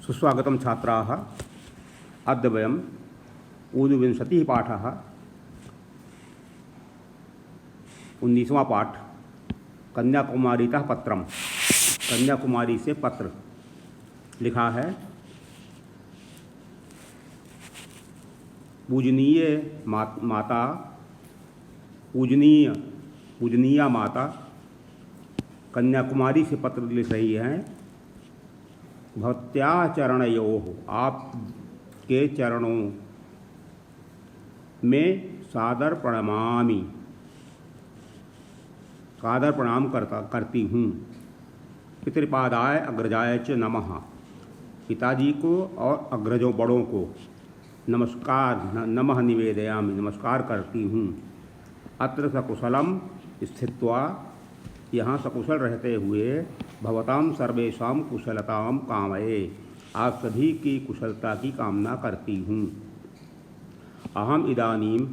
सुस्वागतं छात्राः। अद्य वयम् ऊनविंशतिः पाठः 19वां पाठ कन्याकुमारीतः पत्रम। कन्याकुमारी से पत्र लिखा है। पूजनीय माता, पूजनीय माता कन्याकुमारी से पत्र लिख रही हैं। भवत्या चरणयोः, आपके चरणों में सादर प्रणाम करती हूँ। पितृपादाय अग्रजाय च नमः, पिताजी को और अग्रजों बड़ों को नमः निवेदयामि, नमस्कार करती हूँ। अत्र सकुशलम स्थित्वा, यहाँ सकुशल रहते हुए भवताम सर्वेषां कुशलताम कामये, आप सभी की कुशलता की कामना करती हूँ। अहम इदानीम,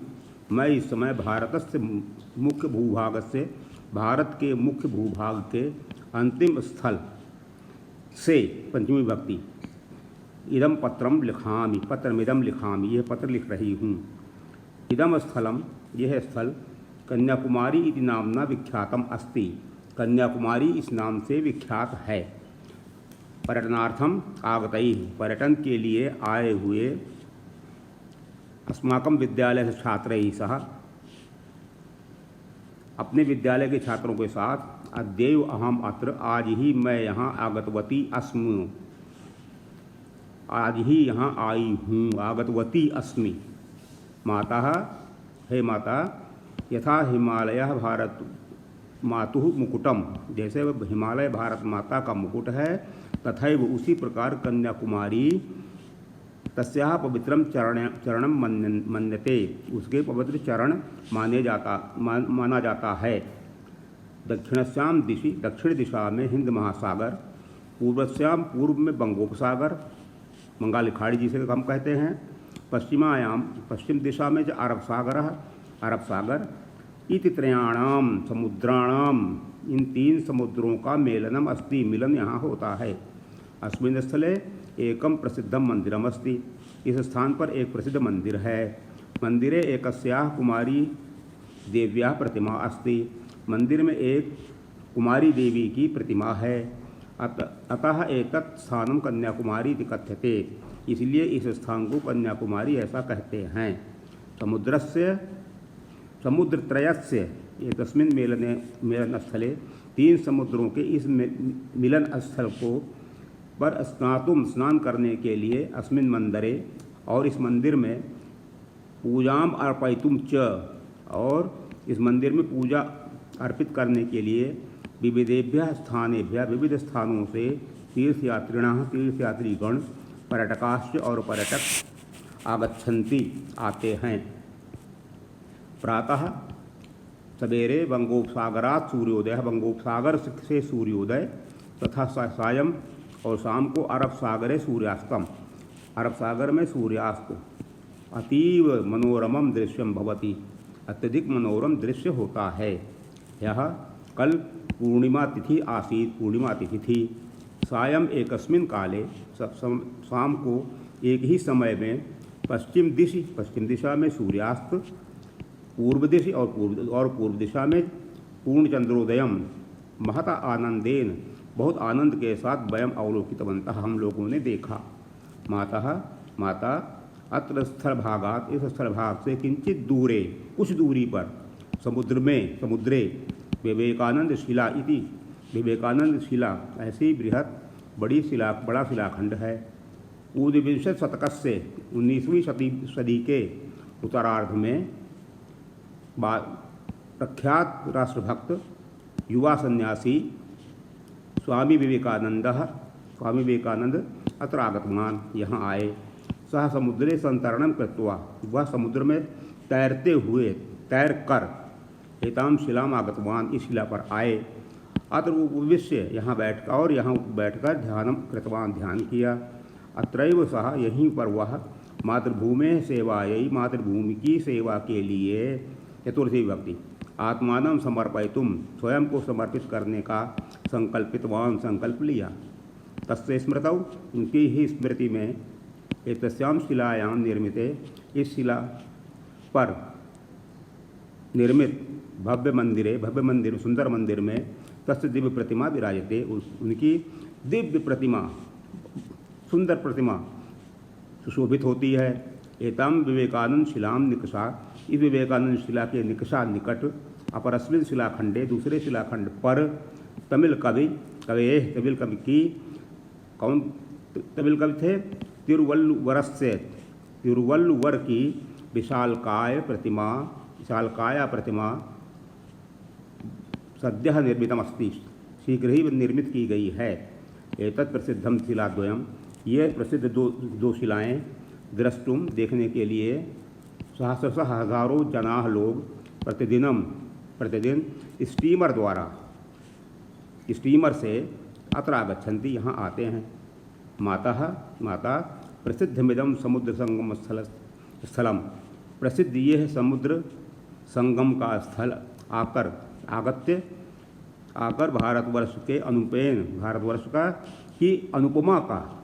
मैं इस समय भारतस्य मुख्य भूभागस्य, भारत के मुख्य भूभाग के अंतिम स्थल से पंचमी विभक्ति इदम पत्रम लिखामि, पत्रमिदम लिखामि, यह पत्र लिख रही हूँ। इदम स्थलम, यह स्थल कन्याकुमारी इति नामना विख्यातम अस्ति, कन्याकुमारी इस नाम से विख्यात है। पर्यटनार्थम आगतैः, पर्यटन के लिए आए हुए अस्माकं विद्यालय छात्रैः सह, अपने विद्यालय के छात्रों के साथ अद्यैव अहम अत्र, आज ही मैं यहाँ आगतवती अस्मि, आज ही यहाँ आई हूँ। आगतवती अस्मि। माता, हे माता, यथा हिमालय भारत मातुः मुकुटम, जैसे वह हिमालय भारत माता का मुकुट है, तथैव उसी प्रकार कन्याकुमारी तस्याः पवित्रम चरणम मन्यते, उसके पवित्र चरण माना जाता है। दक्षिणस्याम दिशि, दक्षिण दिशा में हिंद महासागर, पूर्वस्याम, पूर्व में बंगोपसागर, बंगाली खाड़ी जिसे हम कहते हैं, पश्चिमायाम, पश्चिम दिशा में जो अरब सागर, इति त्रयाणाम समुद्राणाम, इन तीन समुद्रों का मेलनम अस्ति, मिलन यहाँ होता है। अस्मिन् स्थले एकम प्रसिद्धम मंदिरम अस्ति, इस स्थान पर एक प्रसिद्ध मंदिर है। मंदिरे एकस्याः कुमारी देव्याः प्रतिमा अस्ति, मंदिर में एक कुमारी देवी की प्रतिमा है। अतः एतत् स्थानम कन्याकुमारी इति कथ्यते, इसलिए इस स्थान को कन्याकुमारी ऐसा कहते हैं। समुद्रत्रयस्य एकस्मिन् मेलन स्थले, तीन समुद्रों के इस मिलन स्थल को पर स्नान करने के लिए अस्मिन् मंदिरे, और इस मंदिर में पूजाम अर्पयितुम च, और इस मंदिर में पूजा अर्पित करने के लिए विविधेभ्यः स्थानेभ्यः, विविध स्थानों से तीर्थयात्रीगण, पर्यटकाश्च और पर्यटक आगच्छन्ति, आते हैं। प्रातः सवेरे बंगोपसागरात सूर्योदय, बंगोपसागर से सूर्योदय, तथा सायं और शाम को अरब सागरे सूर्यास्तम, अरब सागर में सूर्यास्त। अतीव मनोरमम दृश्यम भवति, अत्यधिक मनोरम दृश्य होता है। यह कल पूर्णिमा तिथि आसीत्, पूर्णिमा तिथि थी। सायं एकस्मिन् काले, शाम को एक ही समय में, पश्चिम दिशा में सूर्यास्त, पूर्व दिशा और पूर्व दिशा में पूर्ण चंद्रोदयम, महता आनंदेन, बहुत आनंद के साथ वयम अवलोकितवन्तः, हम लोगों ने देखा। माता अत्र स्थलभागात, इस स्थलभाग से किंचित दूरे, कुछ दूरी पर, समुद्रे विवेकानंद शिला इति, विवेकानंद शिला, ऐसी बड़ा शिलाखंड है। ऊनविंशति शतकस्य, 19वीं सदी के उत्तरार्ध में प्रख्यात राष्ट्रभक्त युवा सन्यासी स्वामी विवेकानंद अत्र आगतवान, यहाँ आए। सह समुद्रे संतरणम कृत्वा, वह समुद्र में तैर कर एताम शिलाम आगतवान, इस शिला पर आए। अत्र उपविश्य, यहाँ बैठकर ध्यानम कृतवान, ध्यान किया। अत्रैव सह, यहीं पर वह मातृभूमि सेवायै, मातृभूमि की सेवा के लिए, चतुर्थी विभक्ति, आत्मानं समर्पयितुम, स्वयं को समर्पित करने का संकल्प लिया। तस्य स्मृतौ, उनकी ही स्मृति में एतस्यां शिलायां निर्मिते, इस शिला पर निर्मित भव्य मंदिर सुंदर मंदिर में तस्य दिव्य प्रतिमा विराजते, उनकी दिव्य प्रतिमा सुंदर प्रतिमा सुशोभित होती है। एताम विवेकानंद शिलाम निकषा, इस विवेकानंद शिला के निकषा निकट, अपरस्मिन शिलाखंडे, दूसरे शिलाखंड पर, तमिल कवि की, कौन तमिल कवि थे? तिरुवल्लुवर की विशालकाया प्रतिमा सद्यः निर्मितम अस्ति, शीघ्र ही निर्मित की गई है। एतत् प्रसिद्धम शिलाद्वयम, ये प्रसिद्ध दो शिलाएँ द्रष्टुम देखने के लिए सहस्रशः हजारों जनाः लोग प्रतिदिन स्टीमर से अत्र आगच्छन्ति, यहाँ आते हैं। माता प्रसिद्धमिदं समुद्र संगम स्थलम, प्रसिद्ध ये है समुद्र संगम का स्थल। आकर भारतवर्ष के अनुपेन, भारतवर्ष का की अनुपमा का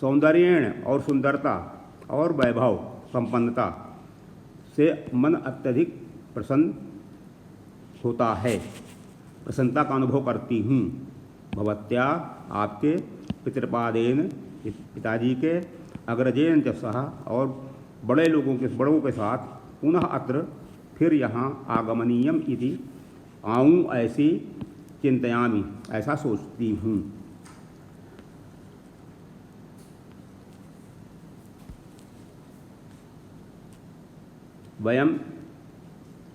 सौंदर्य और सुंदरता और वैभव संपन्नता से मन अत्यधिक प्रसन्न होता है, प्रसन्नता का अनुभव करती हूँ। भवत्या, आपके, पितृपादेन, पिताजी के, अग्रजेन च सह, और बड़ों के साथ, पुनः अत्र, फिर यहाँ, आगमनीयम इति, आऊँ ऐसी, चिंतयामि, ऐसा सोचती हूँ। वयम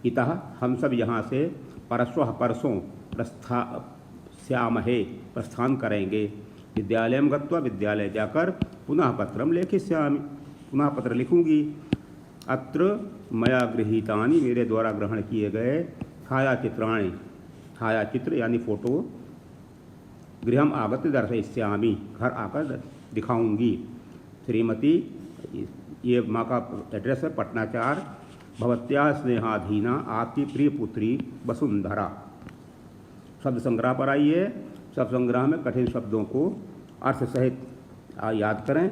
इतः, हम सब यहाँ से, परसों प्रस्थान करेंगे। विद्यालयम गत्वा, विद्यालय जाकर, पुनः पत्रम लेखिष्यामि, पुनः पत्र लिखूँगी। अत्र मया गृहीतानि, मेरे द्वारा ग्रहण किए गए, छायाचित्र यानी फोटो, गृहम आगत्य दर्शयिष्यामि, घर आकर दिखाऊंगी। श्रीमती, ये माँ का एड्रेस है, पटना 4, भवत्या स्नेहाधीना, आपकी प्रिय पुत्री वसुंधरा। शब्द संग्रह पर आइए। शब्द संग्रह में कठिन शब्दों को अर्थ सहित याद करें,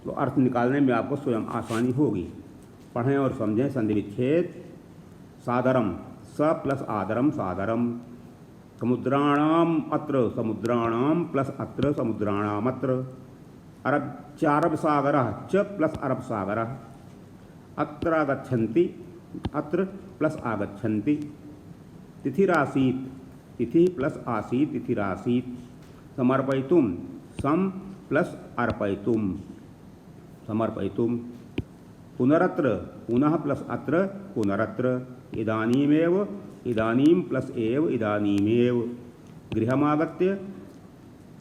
तो अर्थ निकालने में आपको स्वयं आसानी होगी। पढ़ें और समझें। संधि विच्छेद। सादरम, स प्लस आदरम, सादरम। समुद्राणाम अत्र, समुद्राणाम प्लस अत्र, समुद्राणामत्र। अरब सागरः, च प्लस अरब सागरः। अत्र आगच्छन्ति, अत्र प्लस आगच्छन्ति। तिथिरासीत्, तिथि प्लस आसीत्, तिथिरासीत्। समर्पयितुम, सम प्लस अर्पयितुम, समर्पयितुम। पुनरत्र, पुनः प्लस अत्र, पुनरत्र। इदानीमेव, इदानीं प्लस एव, इदानीमेव। गृहमागत्य,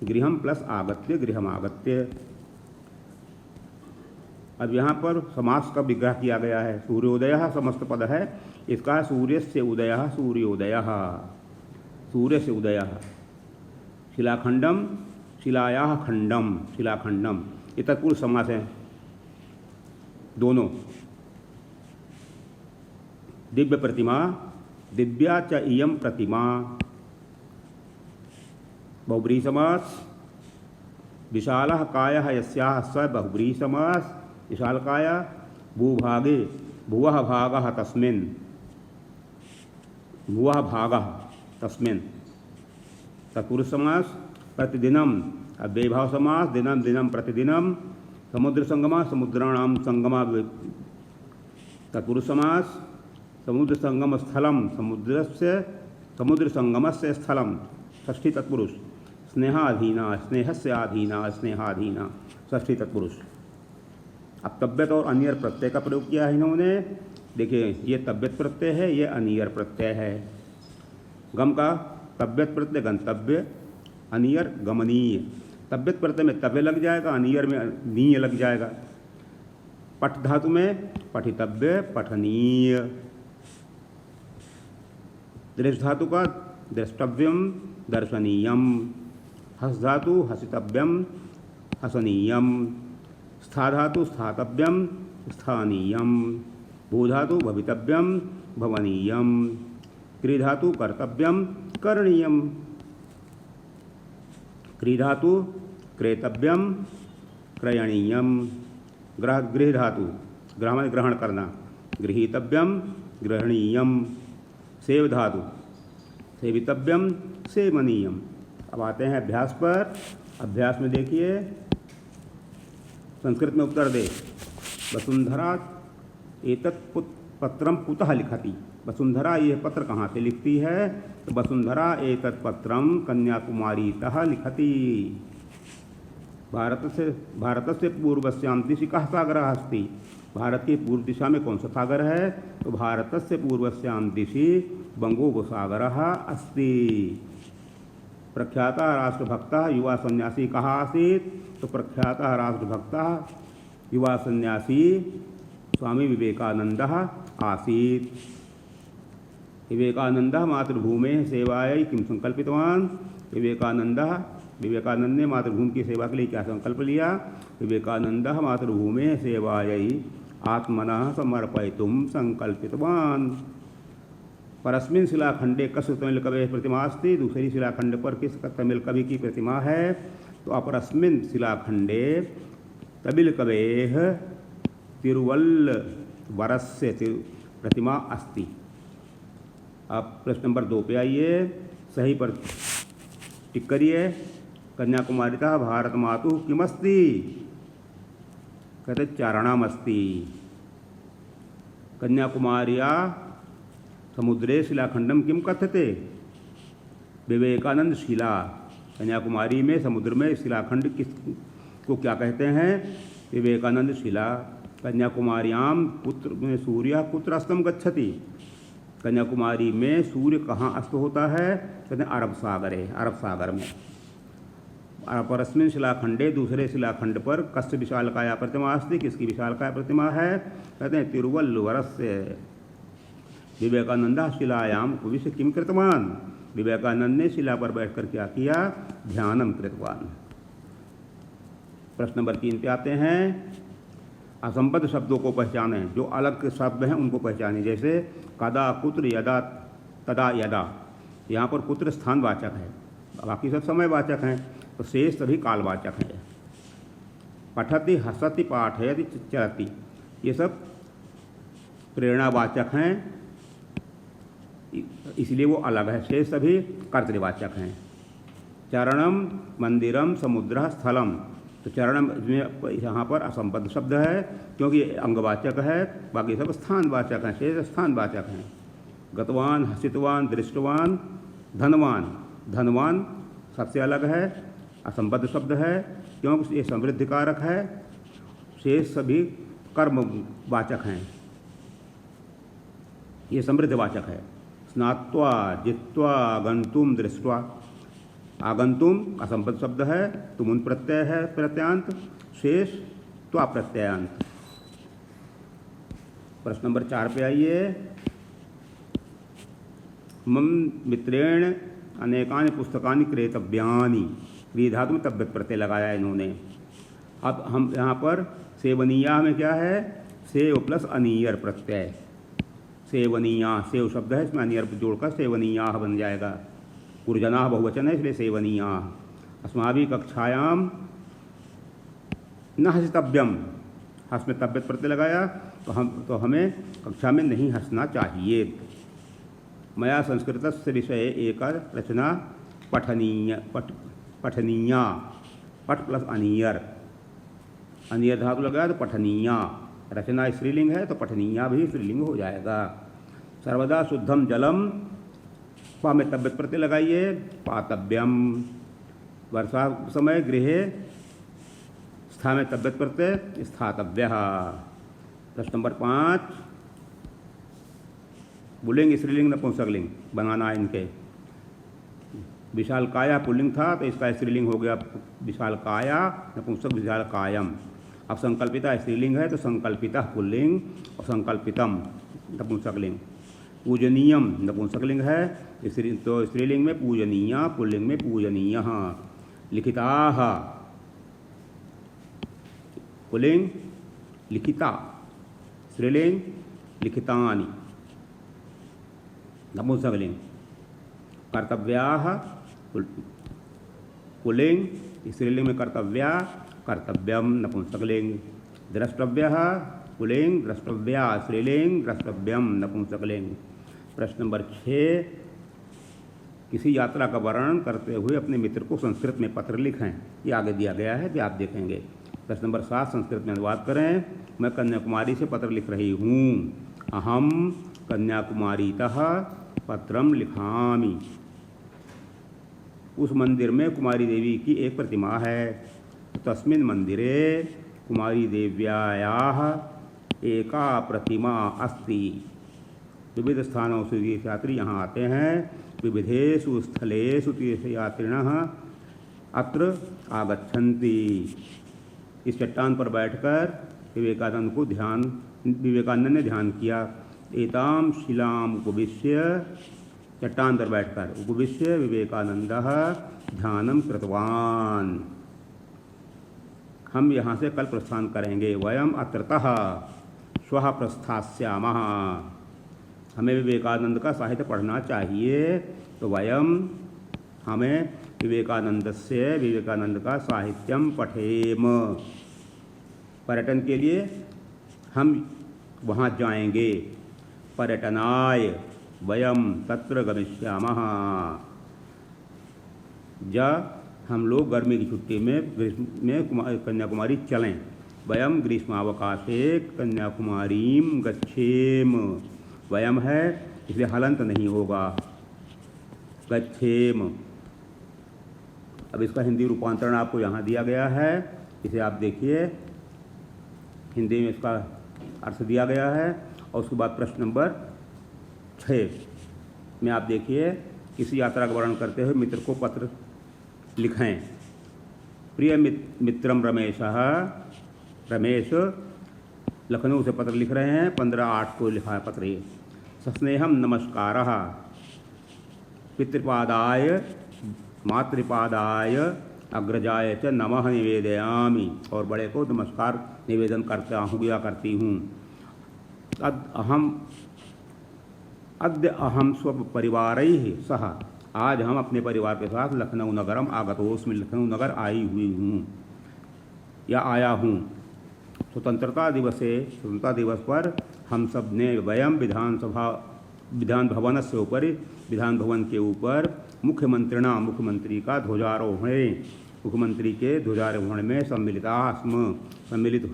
गृहम प्लस आगत्य, गृहमागत्य। अब यहाँ पर समास का विग्रह किया गया है। सूर्योदयः समस्त पद है, इसका सूर्यस्य उदयः, सूर्योदयः, सूर्य से उदयः। शिलाखंडम, शिलायाः खंडम, शिलाखंडम। ये तत्पुरुष समास है दोनों। दिव्य प्रतिमा, दिव्या च इयं प्रतिमा। बहुब्रीहि समास। विशालः कायः यस्याः, स बहुब्रीहि समास। विशालकाया, भूभागे, भुवः भागः तस्मिन्, भुवः भागः तस्मिन्। तत्पुरुष समास। प्रतिदिनम, अव्ययभाव समास। दिनम दिनम प्रतिदिनम। समुद्र संगमा, समुद्राणाम संगमा। तत्पुरुष समास। समुद्र संगम स्थलम, समुद्र संगमस्य स्थलम, षष्ठी तत्पुरुष। स्नेहाधीना, स्नेहस्य आधीना, स्नेहाधीना, षष्ठी तत्पुरुष। अब तब्यत और अनियर प्रत्यय का प्रयोग किया है इन्होंने। देखिए, ये तब्यत प्रत्यय है, ये अनियर प्रत्यय है। गम का तब्यत प्रत्यय गंतव्य, अनियर गमनीय। तब्यत प्रत्यय में तब्य लग जाएगा, अनियर में नीय लग जाएगा। पठ धातु में पठितव्य, पठनीय। दृश धातु का द्रष्टव्यम, दर्शनीयम। हस धातु हसितव्यम, हसनीयम। स्था धातु स्थातव्यम, स्थानीयम। भू धातु भवितव्यम, भवनीयम। क्री धातु कर्तव्यम, करणीयम। क्री धातु क्रेतव्यम क्रयणीयम। गृह धातु ग्रह में ग्रहण करना, गृहीतव्यम ग्रहणीयम। सेव धातु सेवितव्यम सेवनीयम। अब आते हैं अभ्यास पर। अभ्यास में देखिए, संस्कृत में उत्तर दे। वसुंधरा एतत् पत्रम कुतः लिखति। वसुंधरा यह पत्र कहाँ से लिखती है? तो वसुंधरा एतत् पत्रम कन्याकुमारीतः लिखति। भारत से पूर्वस्यां दिशि कः सागरः अस्ति। भारत की पूर्व दिशा में कौन सा सागर है? तो भारत से पूर्वस्यां दिशि बंगोपसागरः अस्ति। प्रख्याता राष्ट्रभक्तः युवा सन्यासी कः आसीत्? तो प्रख्यातः राष्ट्रभक्तः युवा सन्यासी स्वामी विवेकानंदः आसीत्। विवेकानंदः मातृभूमेः सेवायै किं संकल्पितवान्? विवेकानंद ने मातृभूमि की सेवा के लिए क्या संकल्प लिया? विवेकानंदः मातृभूमेः सेवायै आत्मनः समर्पयितुं संकल्पितवान्। परस्मिन् शिलाखंडे कस्य तमिलकवेः प्रतिमा अस्ति। दूसरी शिलाखंड पर किस तमिल कवि की प्रतिमा है? तो अपरस्मिन् शिलाखंडे तमिलकवेः तिरुवल्लवरस्य प्रतिमा अस्ति। अब प्रश्न नंबर 2 पे आइए, सही पर टिक करिए। कन्याकुमारीतः भारत मातुः किमस्ति? कहते चारणमस्ति। कन्याकुमार्या समुद्रे शिलाखंडम किम कथ्यते? विवेकानंद शिला। कन्याकुमारी में समुद्र में शिलाखंड किस को क्या कहते हैं? विवेकानंद शिला। कन्याकुमार्याम कुत्र सूर्य कुत्र अस्तम गच्छति। कन्याकुमारी में सूर्य कहाँ अस्त होता है? कहते हैं अरब सागर है, अरब सागर में। परस्मिन् शिलाखंडे दूसरे शिलाखंड पर कस्य विशालकाया प्रतिमा अस्ति। किसकी विशालकाय प्रतिमा है? कहते हैं तिरुवल्लुवरस्य। विवेकानंदः शिलायाम उपविश्य किम कृतवान। विवेकानंद ने शिला पर बैठकर क्या किया? ध्यानम कृतवान। प्रश्न नंबर 3 पे आते हैं। असंबद्ध शब्दों को पहचानें। जो अलग शब्द हैं उनको पहचानें। जैसे कदा कुत्र यदा तदा यदा। यहाँ पर कुत्र स्थानवाचक है, बाकी सब समयवाचक हैं। तो शेष सभी कालवाचक हैं। पठति हसति पाठयति चरति, ये सब प्रेरणावाचक हैं, इसलिए वो अलग है। शेष सभी कर्तृवाचक हैं। चरणम मंदिरम समुद्र स्थलम। तो चरणम में यहाँ पर असंबद्ध शब्द है क्योंकि अंगवाचक है, बाकी सब स्थानवाचक हैं, शेष स्थानवाचक हैं। गतवान हसितवान दृष्टवान धनवान। धनवान सबसे अलग है, असंबद्ध शब्द है क्योंकि ये समृद्धि कारक है। शेष सभी कर्मवाचक हैं, ये समृद्धवाचक है। स्नात्वा जित्वा आगंतुम दृष्ट्वा। आगंतुम असंबद्ध शब्द है, तुमुन प्रत्यय है प्रत्यांत, शेष त्वा प्रत्ययांत। प्रश्न नंबर 4 पे आइए। मम मित्रेण अनेकानि पुस्तकानि क्रेतव्यानि। क्रिया धातु में तब्यत प्रत्यय लगाया इन्होंने। अब हम यहाँ पर सेवनीया में क्या है? सेव प्लस अनियर प्रत्यय। सेवनीया सेव शब्द है, इसमें अनियर जोड़कर सेवनीया बन जाएगा। गुरुजना बहुवचन है इसलिए सेवनीया। अस्माभिः कक्षायाम न हसितव्यम। हस में तब्यत प्रत्यय लगाया तो हमें कक्षा में नहीं हंसना चाहिए। मया संस्कृतस्य विषये एक रचना पठनीया। पठ प्लस अनियर, अनियर धातु लगाया तो पठनीया। रचना स्त्रीलिंग है तो पठनीया भी स्त्रीलिंग हो जाएगा। सर्वदा शुद्धम जलम, पा में तब्यत प्रत्यय लगाइए, पातव्यम। वर्षा समय गृहे, स्था में तब्यत प्रत्यय स्थातव्यः। प्रश्न नंबर 5, पुल्लिंग स्त्रीलिंग नपुंसकलिंग बनाना है इनके। विशाल काया पुल्लिंग था तो इसका स्त्रीलिंग हो गया विशाल काया, नपुंसक विशाल कायम। अब संकल्पिता स्त्रीलिंग है तो संकल्पिता पुल्लिंग और संकल्पितम नपुंसकलिंग। पूजनीयम नपुंसकलिंग है तो स्त्रीलिंग में पूजनीया, पुल्लिंग में पूजनीयः। लिखिताः पुल्लिंग, लिखिता स्त्रीलिंग, लिखितानि नपुंसकलिंग। कर्तव्याः पुल्लिंग, स्त्रीलिंग में कर्तव्या, कर्तव्यम नपुंसकलिंग। द्रष्टव्यः पुल्लिंग, द्रष्टव्या स्त्रीलिंग, द्रष्टव्यम नपुंसकलिंग। प्रश्न नंबर 6, किसी यात्रा का वर्णन करते हुए अपने मित्र को संस्कृत में पत्र लिखें। ये आगे दिया गया है, भी आप देखेंगे। प्रश्न नंबर 7, संस्कृत में अनुवाद करें। मैं कन्याकुमारी से पत्र लिख रही हूँ। अहम कन्याकुमारीतः पत्रम लिखामि। उस मंदिर में कुमारी देवी की एक प्रतिमा है। तस्मिन् मंदिरे कुमारी देव्यायाः एका प्रतिमा अस्ति। विविध स्थानों से तीर्थयात्री यहाँ आते हैं। विविधेषु स्थलेषु तीर्थयात्रिणः अत्र आगच्छन्ति। इस चट्टान पर बैठकर विवेकानंद ने ध्यान किया। एताम शिलाम उपविश्य, चट्टान पर बैठकर उपविश्य विवेकानंदः ध्यानम कृतवान। हम यहाँ से कल प्रस्थान करेंगे। वयम अत्रतः श्वः प्रस्थास्यामः। हमें विवेकानंद का साहित्य पढ़ना चाहिए। तो हमें विवेकानंद का साहित्यम पठेम। पर्यटन के लिए हम वहाँ जाएंगे। पर्यटनाय वयम तत्र गमिष्यामः। हम लोग गर्मी की छुट्टी में कन्याकुमारी चलें। वयम ग्रीष्मावकाशे कन्याकुमारीम गच्छेम। वयम है इसलिए हलंत नहीं होगा। गच्छेम। अब इसका हिंदी रूपांतरण आपको यहाँ दिया गया है, इसे आप देखिए। हिंदी में इसका अर्थ दिया गया है। और उसके बाद प्रश्न नंबर 6 में आप देखिए, किसी यात्रा का वर्णन करते हुए मित्र को पत्र लिखें। प्रिय मित्रम रमेश लखनऊ से पत्र लिख रहे हैं। 15/8 को लिखा है पत्र ये। सस्नेहम नमस्कारः पितृपादाय मातृपादाय अग्रजाय च नमः निवेदयामि। और बड़े को नमस्कार निवेदन करता हूँ या करती हूँ। अद्य अहम स्वपरिवारैः सह। आज हम अपने परिवार के साथ लखनऊ नगरम आगतोस्मि। लखनऊ नगर आई हुई हूँ या आया हूँ। स्वतंत्रता दिवस पर हम सब ने वयम विधान भवन के ऊपर मुख्यमंत्री का ध्वजारोहण, मुख्यमंत्री के ध्वजारोहण में सम्मिलित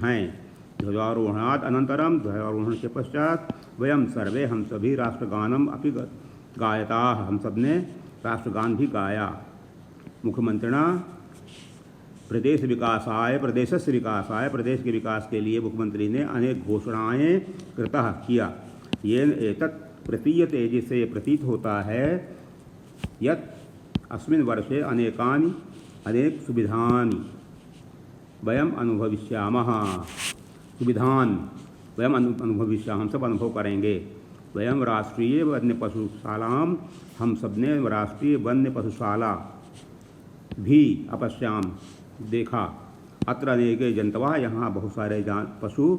हैं। ध्वजारोहणात् अनंतरम, ध्वजारोहण के पश्चात वयम सर्वे, हम सभी राष्ट्रगानम अपि गायता। हम सब ने राष्ट्रगान भी गाया। मुख्यमंत्रिणा प्रदेशस्य विकासाय, प्रदेश के विकास के लिए मुख्यमंत्री ने अनेक घोषणाएं किया। ये एतत् प्रतीयते, जिससे प्रतीत होता है, यत् अस्मिन् वर्षे अनेक सुविधानि वयम अनुभविष्यामः। सुविधान वयम अनुभविष्यामः, हम सब अनुभव करेंगे। वयम राष्ट्रीय वन्य पशुशालाम, हम सब ने राष्ट्रीय वन्य पशुशाला भी अपश्याम, देखा। अत्र अनेके जंतवः, यहाँ बहुत सारे पशु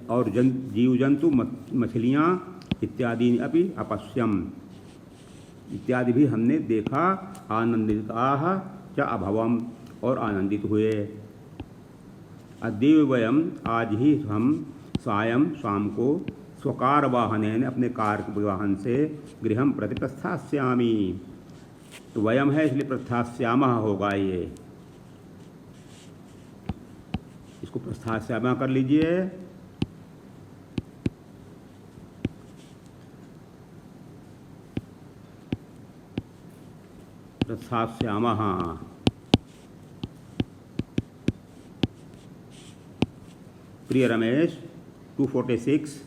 और जीव जंतु मछलियाँ इत्यादि अपि अपश्यम, इत्यादि भी हमने देखा। आनंदिताः च अभवम, और आनंदित हुए। अद्य वयम, आज ही हम सायं, शाम को स्वकार वाहनेन, अपने कार वाहन से गृहं प्रति प्रस्थास्यामि। तो वयम है इसलिए प्रस्थास्यामः होगा। ये इसको प्रस्थास्यामः कर लीजिए। प्रस्थास्यामः। प्रिय रमेश, 246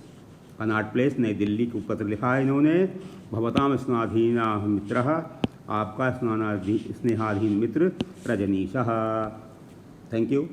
कनॉट प्लेस, नई दिल्ली को पत्र लिखा है इन्होंने। भवताम स्नेहाधीना मित्रः, आपका स्नेहाधीन मित्र रजनीशः। Thank you.